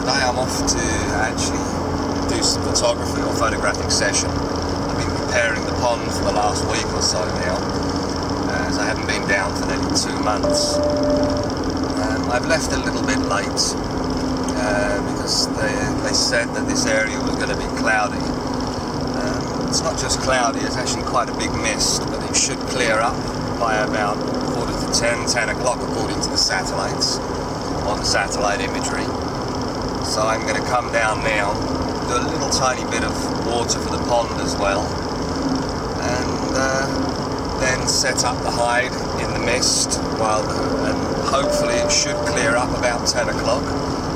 Today I'm off to actually do some photography or photographic session. I've been preparing the pond for the last week or so now, as I haven't been down for nearly 2 months. I've left a little bit late because they said that this area was going to be cloudy. It's not just cloudy, it's actually quite a big mist, but it should clear up by about 10 o'clock according to the satellites, on the satellite imagery. So I'm going to come down now, do a little tiny bit of water for the pond as well, and then set up the hide in the mist, and hopefully it should clear up about 10 o'clock,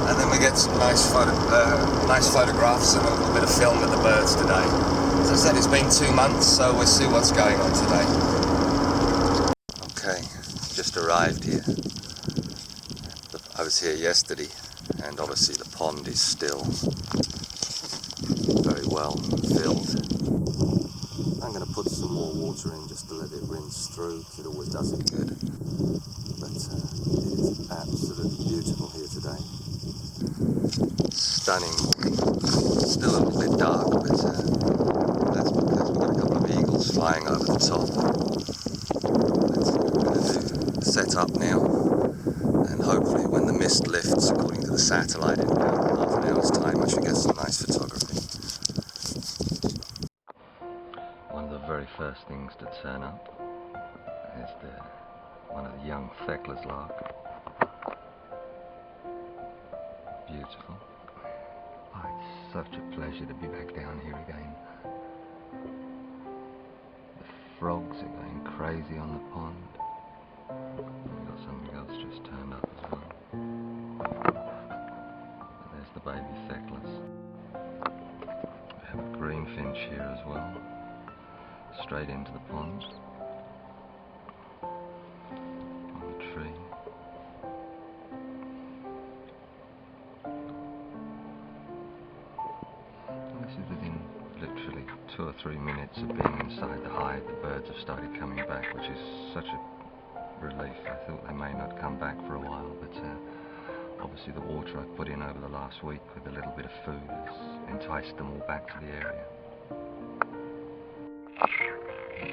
and then we get some nice photographs and a little bit of film of the birds today. As I said, it's been 2 months, so we'll see what's going on today. Okay, just arrived here. I was here yesterday, and obviously the pond is still very well filled. I'm going to put some more water in just to let it rinse through, because it always does it good. But it is absolutely beautiful here today. Stunning morning. Still a little bit dark, but that's because we've got a couple of eagles flying over the top. That's what we're going to do. Set up now, and hopefully when the mist lifts, according to the satellite, in about half an hour's time, I should get some nice photography. One of the very first things to turn up is one of the young Fecklers lark. Beautiful. Oh, it's such a pleasure to be back down here again. The frogs are going crazy on the pond. We've got something else just turned up as well. There's the baby Fecklers. We have a greenfinch here as well, straight into the pond, on the tree. And this is within literally 2 or 3 minutes of being inside the hide. The birds have started coming back, which is such a relief. I thought they may not come back for a while, but obviously the water I've put in over the last week with a little bit of food has enticed them all back to the area.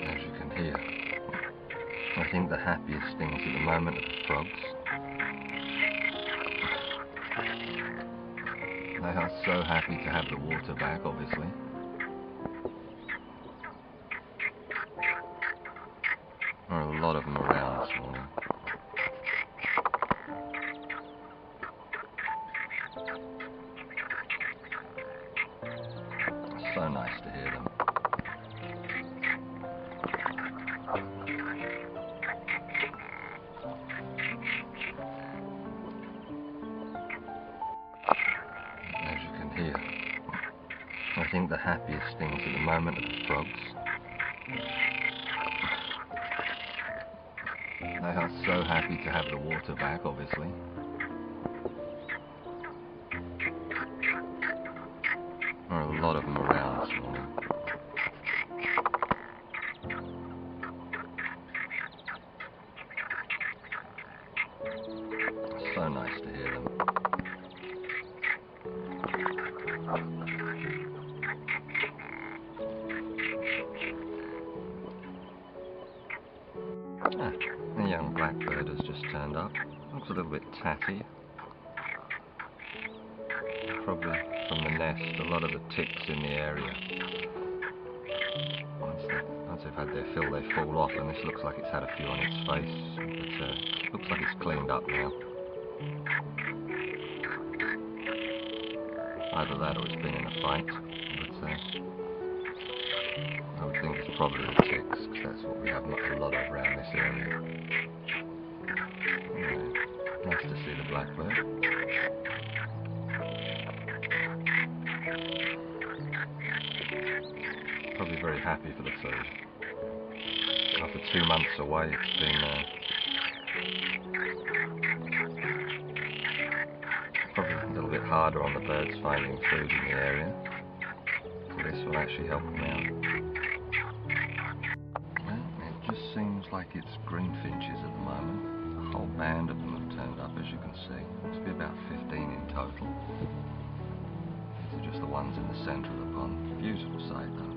As you can hear, I think the happiest things at the moment are the frogs. They are so happy to have the water back, obviously. There are a lot of them around this morning. It's so nice to hear them. As you can hear, I think the happiest things at the moment are the frogs. They are so happy to have the water back, obviously. There are a lot of them around this morning. It's so nice to hear them. The young blackbird has just turned up. Looks a little bit tatty. Probably from the nest. A lot of the ticks in the area, once they've had their fill, they fall off, and this looks like it's had a few on its face, but it looks like it's cleaned up now. Either that or it's been in a fight, but I would think it's probably the ticks, because that's what we have a lot of around this area. Anyway, nice to see the blackbird. Probably very happy for the food. After 2 months away, it's been probably a little bit harder on the birds finding food in the area. So this will actually help them out. Well, it just seems like it's greenfinches at the moment. A whole band of them have turned up, as you can see. Must be about 15 in total. These are just the ones in the centre of the pond. Beautiful sight though.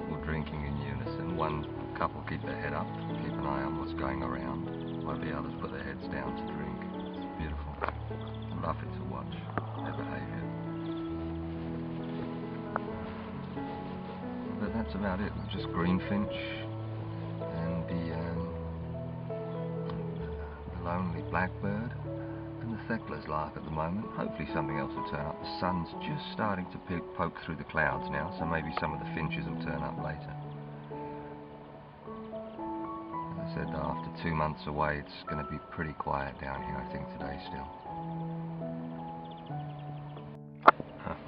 All drinking in unison. One couple keep their head up, keep an eye on what's going around, while the others put their heads down to drink. It's beautiful. Lovely to watch their behaviour. But that's about it. Just greenfinch and the lonely blackbird and the Thecla's lark at the moment. Hopefully something else will turn up. The sun's just starting to poke through the clouds now, so maybe some of the finches will turn up later. As I said, after 2 months away, it's going to be pretty quiet down here, I think, today still.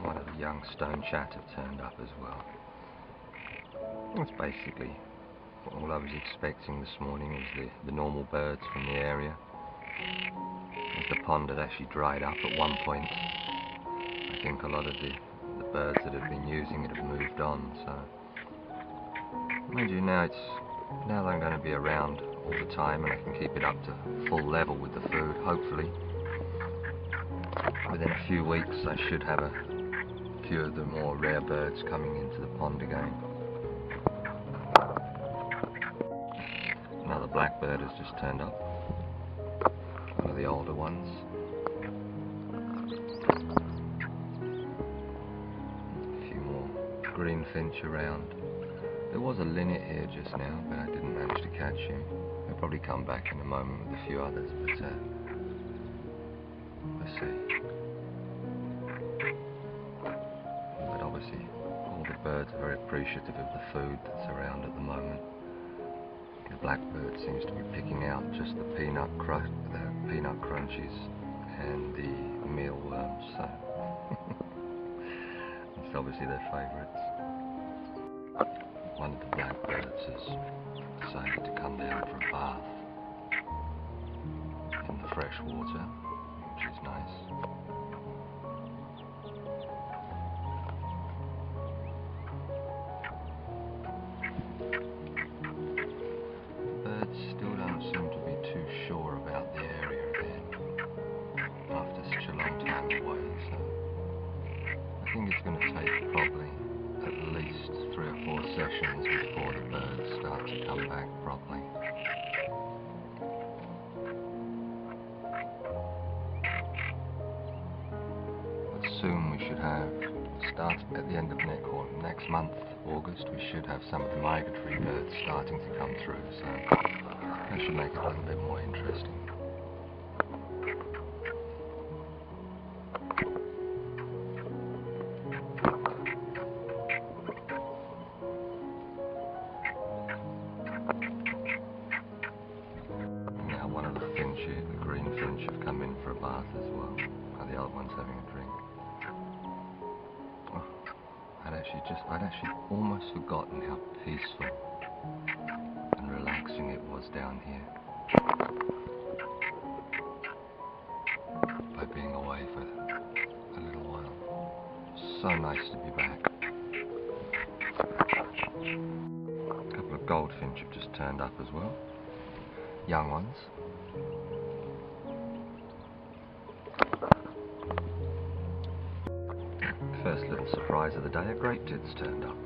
One of the young stone chat have turned up as well. That's basically all I was expecting this morning, was the normal birds from the area. As the pond had actually dried up at one point, I think a lot of the birds that have been using it have moved on. So, mind you, now that I'm going to be around all the time and I can keep it up to full level with the food, hopefully. Within a few weeks I should have a few of the more rare birds coming into the pond again. Another blackbird has just turned up, one of the older ones. A few more greenfinch around. There was a linnet here just now, but I didn't manage to catch him. He'll probably come back in a moment with a few others, but let's see. But obviously all the birds are very appreciative of the food that's around at the moment. The blackbird seems to be picking out just the peanut crunchies and the mealworms, so it's obviously their favourites. One of the blackbirds has decided to come down for a bath in the fresh water, which is nice. Still don't seem to be too sure about the area again after such a long time away, so I think it's going to take probably at least 3 or 4 sessions before the birds start to come back properly. But soon we should have, start at the end of next month, August, we should have some of the migratory birds starting to come through, so that should make it a little bit more interesting. Now one of the greenfinch have come in for a bath as well, while the other one's having a drink. Oh, I'd actually almost forgotten how peaceful and relaxing it was down here. By being away for a little while. So nice to be back. A couple of goldfinch have just turned up as well. Young ones. First little surprise of the day, a great tit's turned up.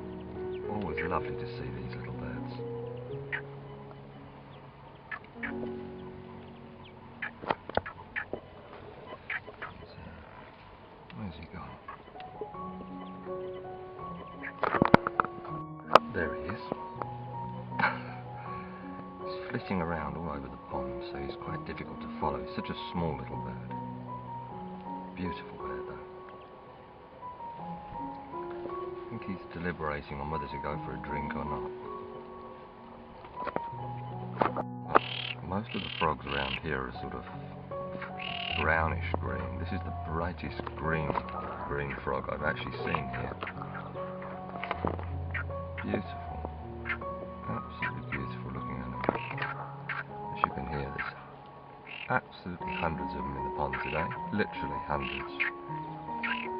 Always lovely to see these little birds. Where's he gone? There he is. He's flitting around all over the pond, so he's quite difficult to follow. He's such a small little bird. Beautiful bird though. I think he's deliberating on whether to go for a drink or not. Most of the frogs around here are sort of brownish green. This is the brightest green frog I've actually seen here. Beautiful. Absolutely beautiful looking animal. As you can hear, there's absolutely hundreds of them in the pond today. Literally hundreds.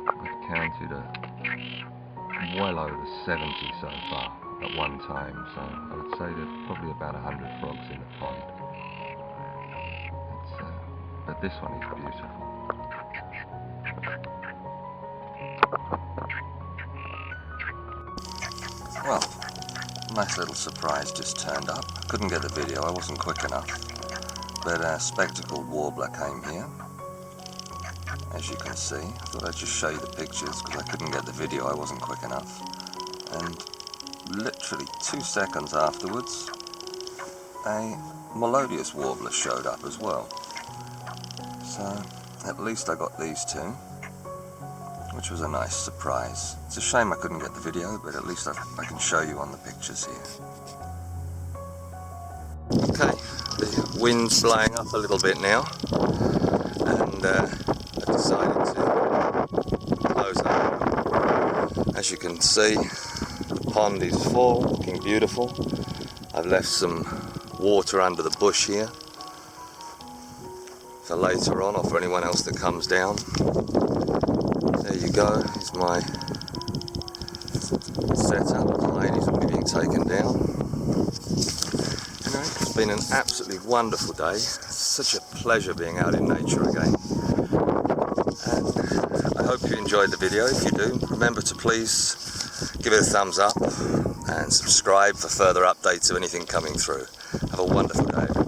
I've counted well over 70 so far at one time, so I would say there's probably about 100 frogs in the pond. This one is beautiful. Well, nice little surprise just turned up. Couldn't get the video, I wasn't quick enough. But a spectacled warbler came here, as you can see. I thought I'd just show you the pictures because I couldn't get the video, I wasn't quick enough. And literally 2 seconds afterwards, a melodious warbler showed up as well. So at least I got these two, which was a nice surprise. It's a shame I couldn't get the video, but at least I can show you on the pictures here. Okay, the wind's blowing up a little bit now, and I've decided to close up. As you can see, the pond is full, looking beautiful. I've left some water under the bush here, so later on, or for anyone else that comes down. There you go, here's my setup. The ladies will be being taken down. Anyway, it's been an absolutely wonderful day. It's such a pleasure being out in nature again. And I hope you enjoyed the video. If you do, remember to please give it a thumbs up and subscribe for further updates of anything coming through. Have a wonderful day, everybody.